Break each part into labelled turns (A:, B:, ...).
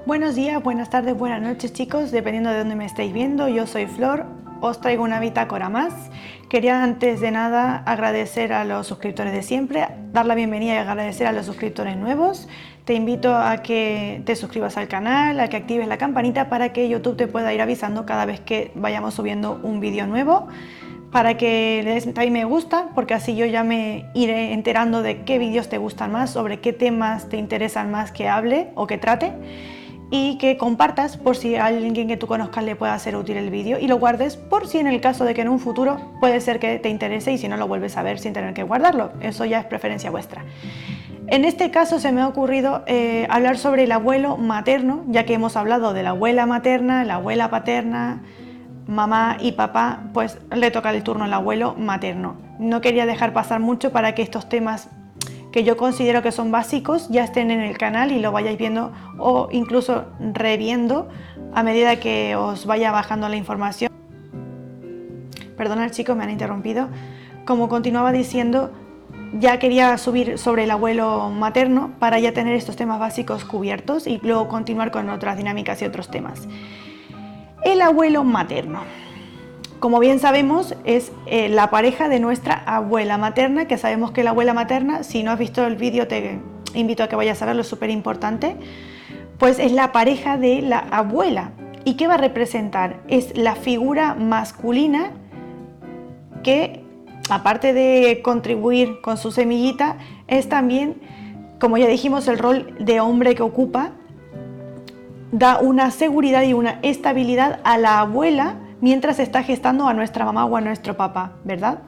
A: Buenos días, buenas tardes, buenas noches chicos, dependiendo de dónde me estéis viendo. Yo soy Flor, os traigo una bitácora más. Quería antes de nada agradecer a los suscriptores de siempre, dar la bienvenida y agradecer a los suscriptores nuevos. Te invito a que te suscribas al canal, a que actives la campanita para que YouTube te pueda ir avisando cada vez que vayamos subiendo un vídeo nuevo. Para que le des también me gusta, porque así yo ya me iré enterando de qué vídeos te gustan más, sobre qué temas te interesan más que hable o que trate, y que compartas por si a alguien que tú conozcas le pueda ser útil el vídeo, y lo guardes por si en el caso de que en un futuro puede ser que te interese y si no lo vuelves a ver sin tener que guardarlo. Eso ya es preferencia vuestra. En este caso se me ha ocurrido hablar sobre el abuelo materno, ya que hemos hablado de la abuela materna, la abuela paterna, mamá y papá, pues le toca el turno al abuelo materno. No quería dejar pasar mucho para que estos temas que yo considero que son básicos ya estén en el canal y lo vayáis viendo o incluso reviendo a medida que os vaya bajando la información. Perdonad chicos, me han interrumpido. Como continuaba diciendo, ya quería subir sobre el abuelo materno para ya tener estos temas básicos cubiertos y luego continuar con otras dinámicas y otros temas. El abuelo materno, como bien sabemos, es la pareja de nuestra abuela materna, que sabemos que la abuela materna, si no has visto el vídeo te invito a que vayas a verlo, es súper importante, pues es la pareja de la abuela. ¿Y qué va a representar? Es la figura masculina que, aparte de contribuir con su semillita, es también, como ya dijimos, el rol de hombre que ocupa. Da una seguridad y una estabilidad a la abuela mientras está gestando a nuestra mamá o a nuestro papá, ¿verdad?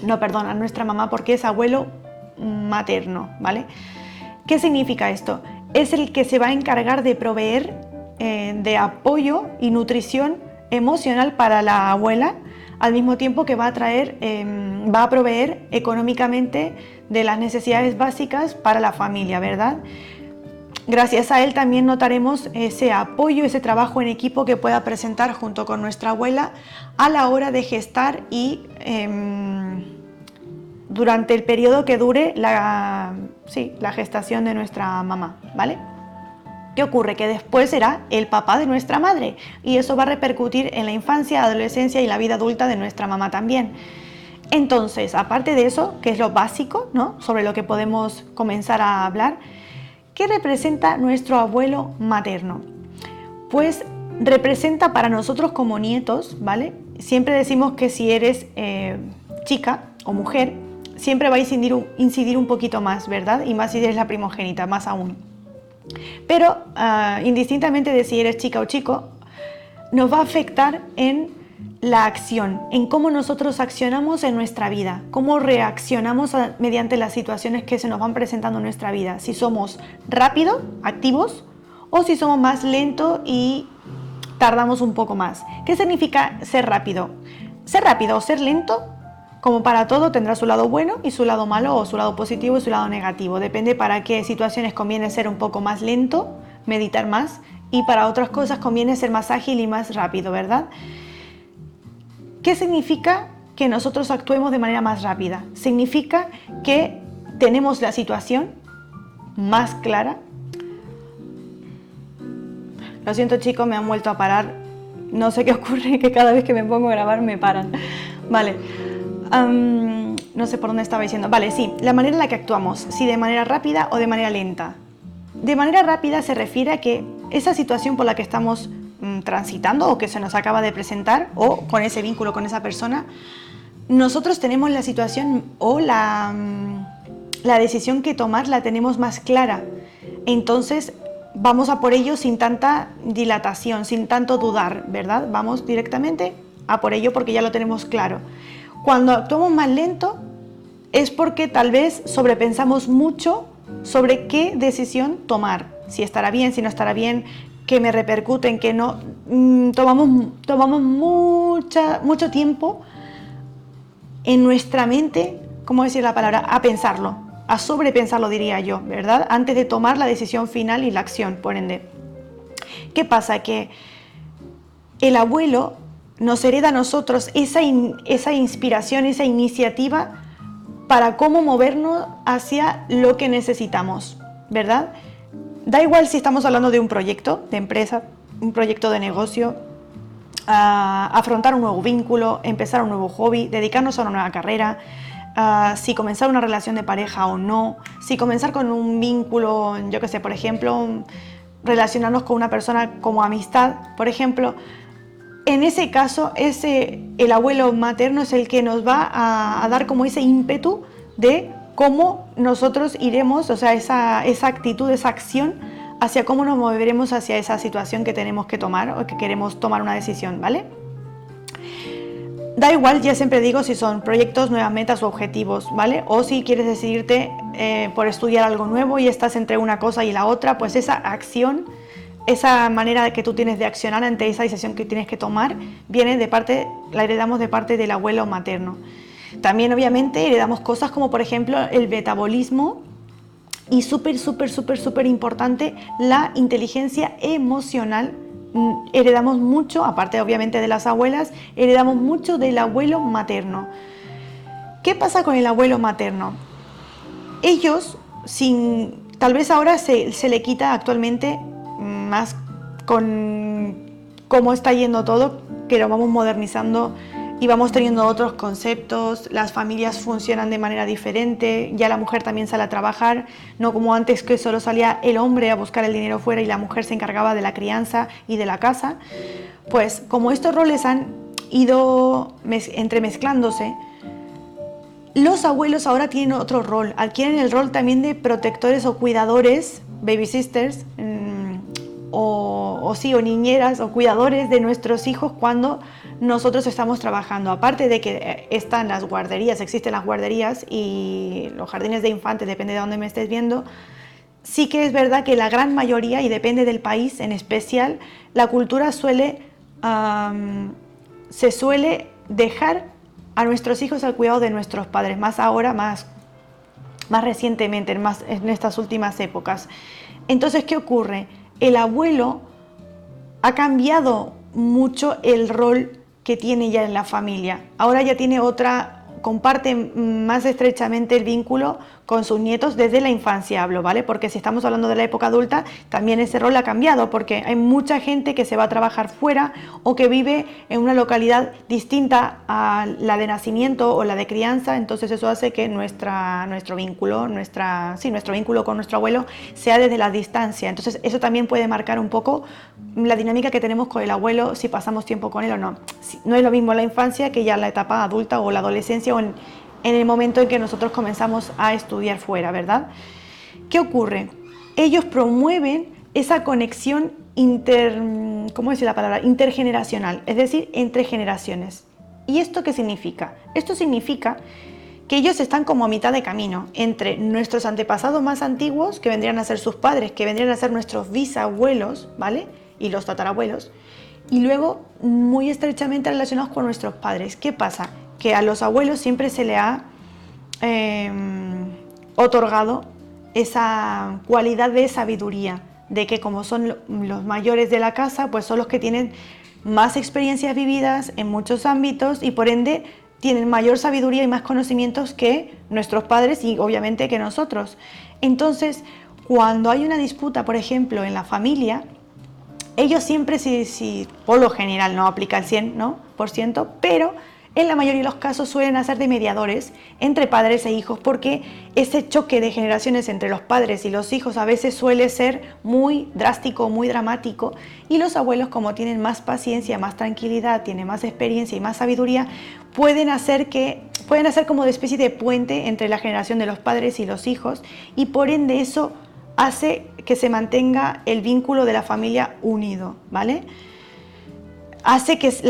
A: No, perdón, a nuestra mamá porque es abuelo materno, ¿vale? ¿Qué significa esto? Es el que se va a encargar de proveer de apoyo y nutrición emocional para la abuela, al mismo tiempo que va a proveer económicamente de las necesidades básicas para la familia, ¿verdad? Gracias a él también notaremos ese apoyo, ese trabajo en equipo que pueda presentar junto con nuestra abuela a la hora de gestar y durante el periodo que dure la gestación de nuestra mamá, ¿vale? ¿Qué ocurre? Que después será el papá de nuestra madre y eso va a repercutir en la infancia, adolescencia y la vida adulta de nuestra mamá también. Entonces, aparte de eso, que es lo básico, ¿no?, sobre lo que podemos comenzar a hablar, ¿qué representa nuestro abuelo materno? Pues representa para nosotros como nietos, ¿vale? Siempre decimos que si eres chica o mujer, siempre va a incidir un poquito más, ¿verdad? Y más si eres la primogénita, más aún. Pero indistintamente de si eres chica o chico, nos va a afectar en la acción, en cómo nosotros accionamos en nuestra vida, cómo reaccionamos mediante las situaciones que se nos van presentando en nuestra vida, si somos rápidos, activos, o si somos más lentos y tardamos un poco más. ¿Qué significa ser rápido? Ser rápido o ser lento, como para todo, tendrá su lado bueno y su lado malo, o su lado positivo y su lado negativo. Depende para qué situaciones conviene ser un poco más lento, meditar más, y para otras cosas conviene ser más ágil y más rápido, ¿verdad? ¿Qué significa que nosotros actuemos de manera más rápida? Significa que tenemos la situación más clara. Lo siento chicos, me han vuelto a parar. No sé qué ocurre, que cada vez que me pongo a grabar me paran. Vale. No sé por dónde estaba diciendo. Vale, sí, la manera en la que actuamos, si de manera rápida o de manera lenta. De manera rápida se refiere a que esa situación por la que estamos transitando o que se nos acaba de presentar, o con ese vínculo con esa persona, nosotros tenemos la situación o la decisión que tomar la tenemos más clara. Entonces vamos a por ello sin tanta dilatación, sin tanto dudar, ¿verdad? Vamos directamente a por ello porque ya lo tenemos claro. Cuando actuamos más lento es porque tal vez sobrepensamos mucho sobre qué decisión tomar, si estará bien, si no estará bien, que me repercuten, que no. Tomamos mucho tiempo en nuestra mente, ¿cómo decir la palabra? A pensarlo, a sobrepensarlo diría yo, ¿verdad? Antes de tomar la decisión final y la acción, por ende. ¿Qué pasa? Que el abuelo nos hereda a nosotros esa inspiración, esa iniciativa para cómo movernos hacia lo que necesitamos, ¿verdad? Da igual si estamos hablando de un proyecto de empresa, un proyecto de negocio, afrontar un nuevo vínculo, empezar un nuevo hobby, dedicarnos a una nueva carrera, si comenzar una relación de pareja o no, si comenzar con un vínculo, yo qué sé, por ejemplo, relacionarnos con una persona como amistad, por ejemplo. En ese caso, el abuelo materno es el que nos va a dar como ese ímpetu de cómo nosotros iremos, o sea, esa actitud, esa acción, hacia cómo nos moveremos hacia esa situación que tenemos que tomar o que queremos tomar una decisión, ¿vale? Da igual, ya siempre digo, si son proyectos, nuevas metas o objetivos, ¿vale? O si quieres decidirte por estudiar algo nuevo y estás entre una cosa y la otra, pues esa acción, esa manera que tú tienes de accionar ante esa decisión que tienes que tomar, la heredamos de parte del abuelo materno. También, obviamente, heredamos cosas como, por ejemplo, el metabolismo y súper importante, la inteligencia emocional. Heredamos mucho, aparte obviamente de las abuelas, heredamos mucho del abuelo materno. ¿Qué pasa con el abuelo materno? Ellos, tal vez ahora se le quita actualmente más con cómo está yendo todo, que lo vamos modernizando y vamos teniendo otros conceptos, las familias funcionan de manera diferente, ya la mujer también sale a trabajar, no como antes que solo salía el hombre a buscar el dinero fuera y la mujer se encargaba de la crianza y de la casa. Pues como estos roles han ido entremezclándose, los abuelos ahora tienen otro rol, adquieren el rol también de protectores o cuidadores, baby sisters, o niñeras o cuidadores de nuestros hijos cuando nosotros estamos trabajando. Aparte de que están las guarderías, existen las guarderías y los jardines de infantes, depende de dónde me estés viendo, sí que es verdad que la gran mayoría, y depende del país en especial, la cultura se suele dejar a nuestros hijos al cuidado de nuestros padres, más ahora, más recientemente, en estas últimas épocas. Entonces, ¿qué ocurre? El abuelo ha cambiado mucho el rol que tiene ya en la familia. Ahora ya tiene comparte más estrechamente el vínculo con sus nietos desde la infancia, hablo, ¿vale? Porque si estamos hablando de la época adulta, también ese rol ha cambiado, porque hay mucha gente que se va a trabajar fuera o que vive en una localidad distinta a la de nacimiento o la de crianza, entonces eso hace que nuestro vínculo con nuestro abuelo sea desde la distancia. Entonces eso también puede marcar un poco la dinámica que tenemos con el abuelo, si pasamos tiempo con él o no. No es lo mismo la infancia que ya la etapa adulta o la adolescencia o en el momento en que nosotros comenzamos a estudiar fuera, ¿verdad? ¿Qué ocurre? Ellos promueven esa conexión intergeneracional, es decir, entre generaciones. ¿Y esto qué significa? Esto significa que ellos están como a mitad de camino entre nuestros antepasados más antiguos, que vendrían a ser sus padres, que vendrían a ser nuestros bisabuelos, ¿vale? Y los tatarabuelos, y luego muy estrechamente relacionados con nuestros padres. ¿Qué pasa? Que a los abuelos siempre se le ha otorgado esa cualidad de sabiduría, de que como son los mayores de la casa, pues son los que tienen más experiencias vividas en muchos ámbitos y por ende tienen mayor sabiduría y más conocimientos que nuestros padres y obviamente que nosotros. Entonces, cuando hay una disputa, por ejemplo, en la familia, ellos siempre, por lo general no aplica el 100%, ¿no? Pero en la mayoría de los casos suelen hacer de mediadores entre padres e hijos porque ese choque de generaciones entre los padres y los hijos a veces suele ser muy drástico, muy dramático, y los abuelos, como tienen más paciencia, más tranquilidad, tienen más experiencia y más sabiduría, pueden hacer como de especie de puente entre la generación de los padres y los hijos, y por ende eso hace que se mantenga el vínculo de la familia unido, ¿vale? Hace que se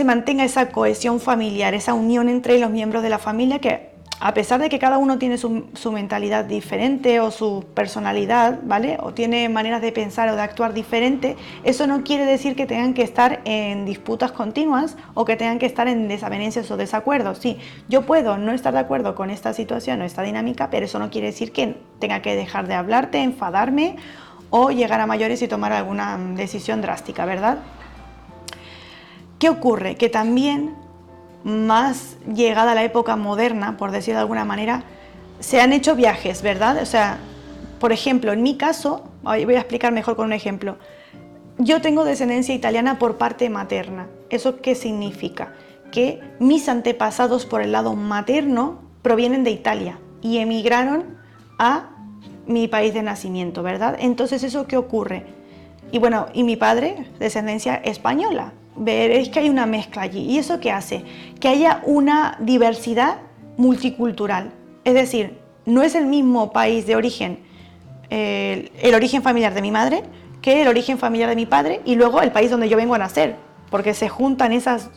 A: mantenga esa cohesión familiar, esa unión entre los miembros de la familia, que a pesar de que cada uno tiene su mentalidad diferente o su personalidad, ¿vale? O tiene maneras de pensar o de actuar diferente, eso no quiere decir que tengan que estar en disputas continuas o que tengan que estar en desavenencias o desacuerdos. Sí, yo puedo no estar de acuerdo con esta situación o esta dinámica, pero eso no quiere decir que tenga que dejar de hablarte, enfadarme o llegar a mayores y tomar alguna decisión drástica, ¿verdad? ¿Qué ocurre? Que también, más llegada a la época moderna, por decirlo de alguna manera, se han hecho viajes, ¿verdad? O sea, por ejemplo, en mi caso, voy a explicar mejor con un ejemplo. Yo tengo descendencia italiana por parte materna. ¿Eso qué significa? Que mis antepasados por el lado materno provienen de Italia y emigraron a mi país de nacimiento, ¿verdad? Entonces, ¿eso qué ocurre? Y bueno, y mi padre, descendencia española. Veréis que hay una mezcla allí. ¿Y eso qué hace? Que haya una diversidad multicultural. Es decir, no es el mismo país de origen, el origen familiar de mi madre, que el origen familiar de mi padre y luego el país donde yo vengo a nacer, porque se juntan esas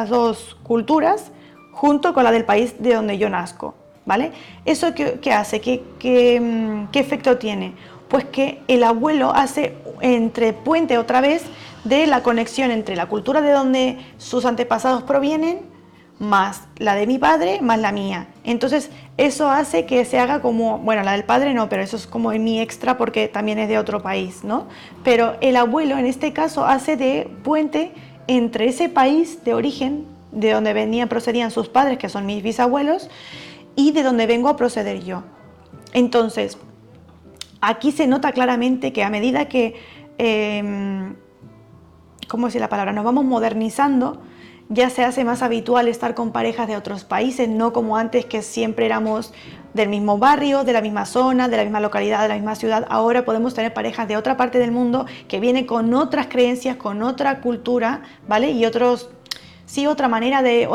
A: dos culturas junto con la del país de donde yo nazco, ¿vale? ¿Eso qué hace? ¿Qué efecto tiene? Pues que el abuelo hace puente otra vez de la conexión entre la cultura de donde sus antepasados provienen, más la de mi padre, más la mía. Entonces eso hace que se haga como, bueno, la del padre no, pero eso es como en mi extra porque también es de otro país, ¿no? Pero el abuelo en este caso hace de puente entre ese país de origen, de donde procedían sus padres, que son mis bisabuelos, y de donde vengo a proceder yo. Entonces, aquí se nota claramente que a medida que, ¿cómo decir la palabra? Nos vamos modernizando, ya se hace más habitual estar con parejas de otros países, no como antes que siempre éramos del mismo barrio, de la misma zona, de la misma localidad, de la misma ciudad. Ahora podemos tener parejas de otra parte del mundo que vienen con otras creencias, con otra cultura, ¿vale? Y otra manera de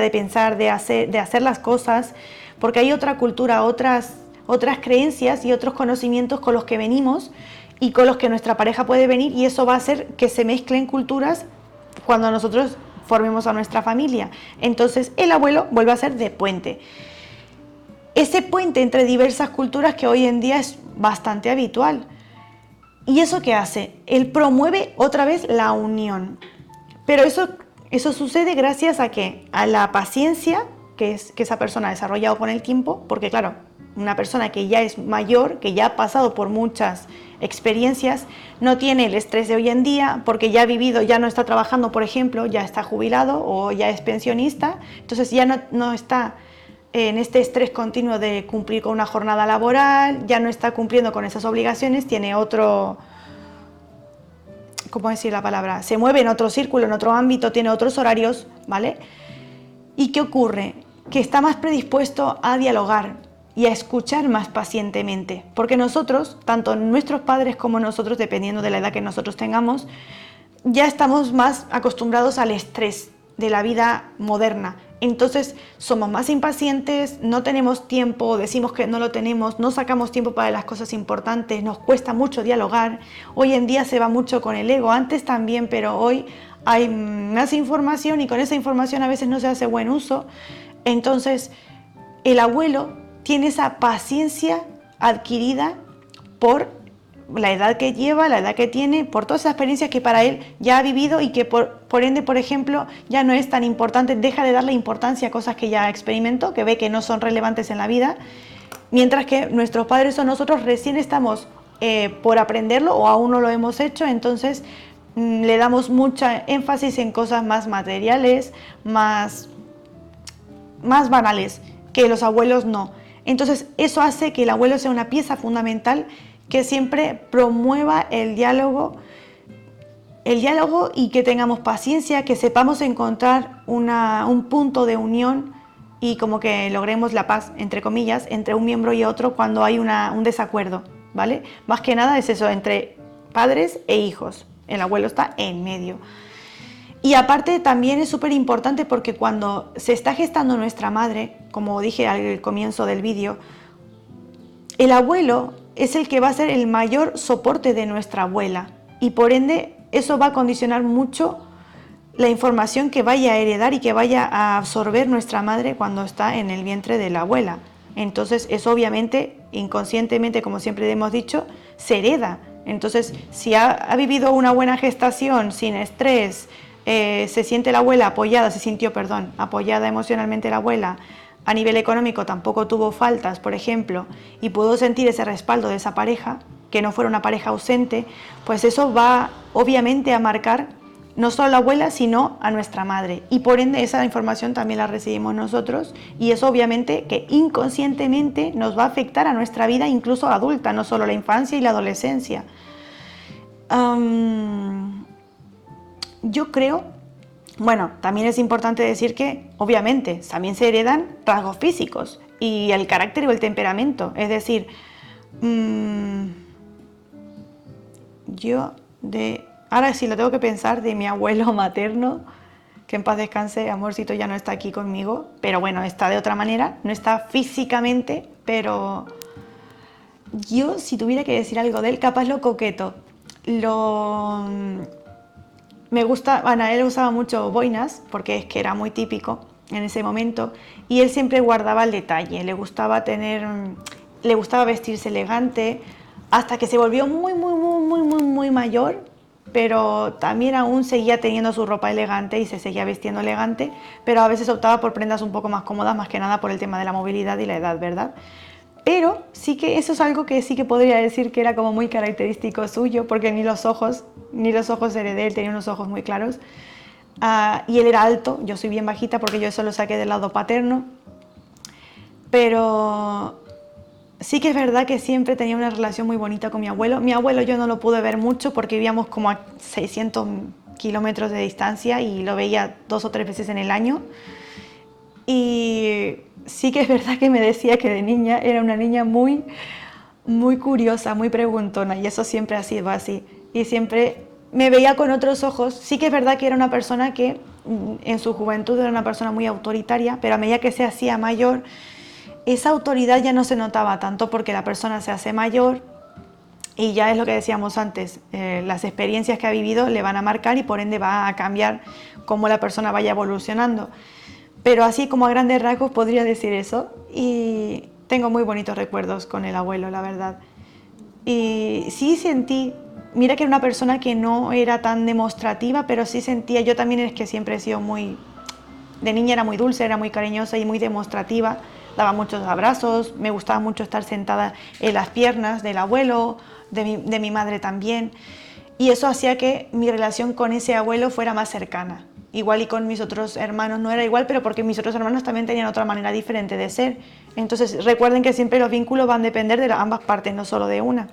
A: pensar, de hacer las cosas, porque hay otra cultura, otras creencias y otros conocimientos con los que venimos y con los que nuestra pareja puede venir, y eso va a hacer que se mezclen culturas cuando nosotros formemos a nuestra familia. Entonces el abuelo vuelve a ser de puente. Ese puente entre diversas culturas que hoy en día es bastante habitual. ¿Y eso qué hace? Él promueve otra vez la unión. Pero eso sucede gracias a ¿qué? A la paciencia que esa persona ha desarrollado con el tiempo, porque claro, una persona que ya es mayor, que ya ha pasado por muchas experiencias, no tiene el estrés de hoy en día, porque ya ha vivido, ya no está trabajando, por ejemplo, ya está jubilado o ya es pensionista, entonces ya no está en este estrés continuo de cumplir con una jornada laboral, ya no está cumpliendo con esas obligaciones, tiene otro, ¿cómo decir la palabra? Se mueve en otro círculo, en otro ámbito, tiene otros horarios, ¿vale? ¿Y qué ocurre? Que está más predispuesto a dialogar y a escuchar más pacientemente, porque nosotros, tanto nuestros padres como nosotros, dependiendo de la edad que nosotros tengamos, ya estamos más acostumbrados al estrés de la vida moderna. Entonces somos más impacientes, no tenemos tiempo, decimos que no lo tenemos, no sacamos tiempo para las cosas importantes, nos cuesta mucho dialogar. Hoy en día se va mucho con el ego, antes también, pero hoy hay más información y con esa información a veces no se hace buen uso. Entonces el abuelo tiene esa paciencia adquirida por la edad que lleva, la edad que tiene, por todas esas experiencias que para él ya ha vivido y que por ende, por ejemplo, ya no es tan importante, deja de darle importancia a cosas que ya experimentó, que ve que no son relevantes en la vida, mientras que nuestros padres o nosotros recién estamos por aprenderlo o aún no lo hemos hecho, entonces le damos mucha énfasis en cosas más materiales, más banales, que los abuelos no. Entonces eso hace que el abuelo sea una pieza fundamental que siempre promueva el diálogo y que tengamos paciencia, que sepamos encontrar un punto de unión y como que logremos la paz, entre comillas, entre un miembro y otro cuando hay un desacuerdo, ¿vale? Más que nada es eso, entre padres e hijos. El abuelo está en medio. Y aparte también es súper importante porque cuando se está gestando nuestra madre, como dije al comienzo del vídeo, el abuelo es el que va a ser el mayor soporte de nuestra abuela y por ende eso va a condicionar mucho la información que vaya a heredar y que vaya a absorber nuestra madre cuando está en el vientre de la abuela. Entonces eso obviamente, inconscientemente, como siempre hemos dicho, se hereda. Entonces si ha vivido una buena gestación sin estrés, se sintió apoyada emocionalmente la abuela, a nivel económico tampoco tuvo faltas, por ejemplo, y pudo sentir ese respaldo de esa pareja, que no fuera una pareja ausente, pues eso va obviamente a marcar no solo a la abuela, sino a nuestra madre. Y por ende esa información también la recibimos nosotros y eso obviamente que inconscientemente nos va a afectar a nuestra vida incluso adulta, no solo la infancia y la adolescencia. Yo creo, bueno, también es importante decir que obviamente también se heredan rasgos físicos y el carácter o el temperamento. Es decir, ahora sí lo tengo que pensar de mi abuelo materno, que en paz descanse, amorcito ya no está aquí conmigo, pero bueno, está de otra manera, no está físicamente, pero yo si tuviera que decir algo de él, capaz lo coqueto, me gusta, bueno, él usaba mucho boinas, porque es que era muy típico en ese momento, y él siempre guardaba el detalle, le gustaba vestirse elegante, hasta que se volvió muy mayor, pero también aún seguía teniendo su ropa elegante y se seguía vistiendo elegante, pero a veces optaba por prendas un poco más cómodas, más que nada por el tema de la movilidad y la edad, ¿verdad? Pero sí que eso es algo que sí que podría decir que era como muy característico suyo, porque ni los ojos heredé, él tenía unos ojos muy claros. Y él era alto, yo soy bien bajita porque yo eso lo saqué del lado paterno, pero sí que es verdad que siempre tenía una relación muy bonita con mi abuelo. Mi abuelo yo no lo pude ver mucho porque vivíamos como a 600 kilómetros de distancia y lo veía 2 o 3 veces en el año. Y sí que es verdad que me decía que de niña era una niña muy curiosa, muy preguntona, y eso siempre ha sido así. Y siempre me veía con otros ojos. Sí que es verdad que era una persona que en su juventud era una persona muy autoritaria, pero a medida que se hacía mayor, esa autoridad ya no se notaba tanto porque la persona se hace mayor y ya es lo que decíamos antes, las experiencias que ha vivido le van a marcar y por ende va a cambiar cómo la persona vaya evolucionando. Pero así como a grandes rasgos podría decir eso y tengo muy bonitos recuerdos con el abuelo, la verdad. Y sí sentí, mira que era una persona que no era tan demostrativa, pero sí sentía, yo también es que siempre he sido de niña era muy dulce, era muy cariñosa y muy demostrativa, daba muchos abrazos, me gustaba mucho estar sentada en las piernas del abuelo, de mi madre también, y eso hacía que mi relación con ese abuelo fuera más cercana. Igual y con mis otros hermanos no era igual, pero porque mis otros hermanos también tenían otra manera diferente de ser. Entonces recuerden que siempre los vínculos van a depender de ambas partes, no solo de una.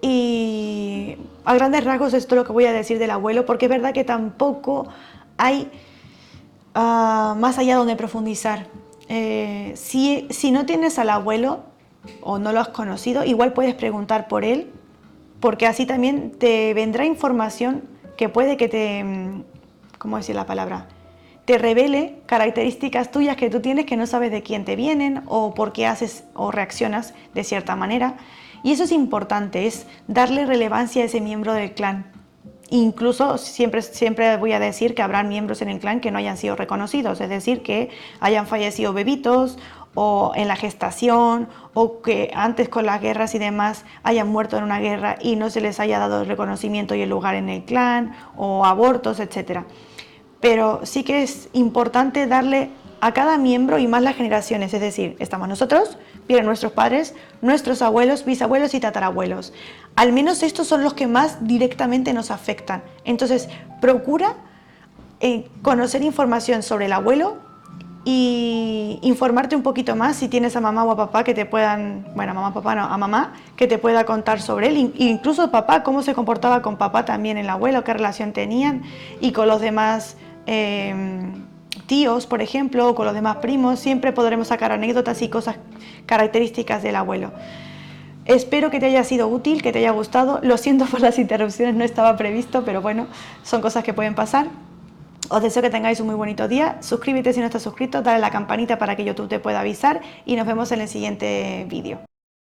A: Y a grandes rasgos esto es lo que voy a decir del abuelo, porque es verdad que tampoco hay más allá donde profundizar. Si no tienes al abuelo o no lo has conocido, igual puedes preguntar por él, porque así también te vendrá información que puede que ¿cómo decir la palabra? Te revele características tuyas que tú tienes que no sabes de quién te vienen o por qué haces o reaccionas de cierta manera. Y eso es importante, es darle relevancia a ese miembro del clan. Incluso siempre voy a decir que habrá miembros en el clan que no hayan sido reconocidos, es decir, que hayan fallecido bebitos o en la gestación o que antes con las guerras y demás hayan muerto en una guerra y no se les haya dado el reconocimiento y el lugar en el clan o abortos, etc. Pero sí que es importante darle a cada miembro y más las generaciones, es decir, estamos nosotros, vienen nuestros padres, nuestros abuelos, bisabuelos y tatarabuelos. Al menos estos son los que más directamente nos afectan. Entonces, procura conocer información sobre el abuelo y informarte un poquito más si tienes a mamá o a papá que te puedan, bueno, a mamá, papá no, a mamá que te pueda contar sobre él, incluso papá, cómo se comportaba con papá también el abuelo, qué relación tenían y con los demás tíos, por ejemplo, o con los demás primos, siempre podremos sacar anécdotas y cosas características del abuelo. Espero que te haya sido útil, que te haya gustado. Lo siento por las interrupciones, no estaba previsto, pero bueno, son cosas que pueden pasar. Os deseo que tengáis un muy bonito día. Suscríbete si no estás suscrito, dale a la campanita para que YouTube te pueda avisar y nos vemos en el siguiente vídeo.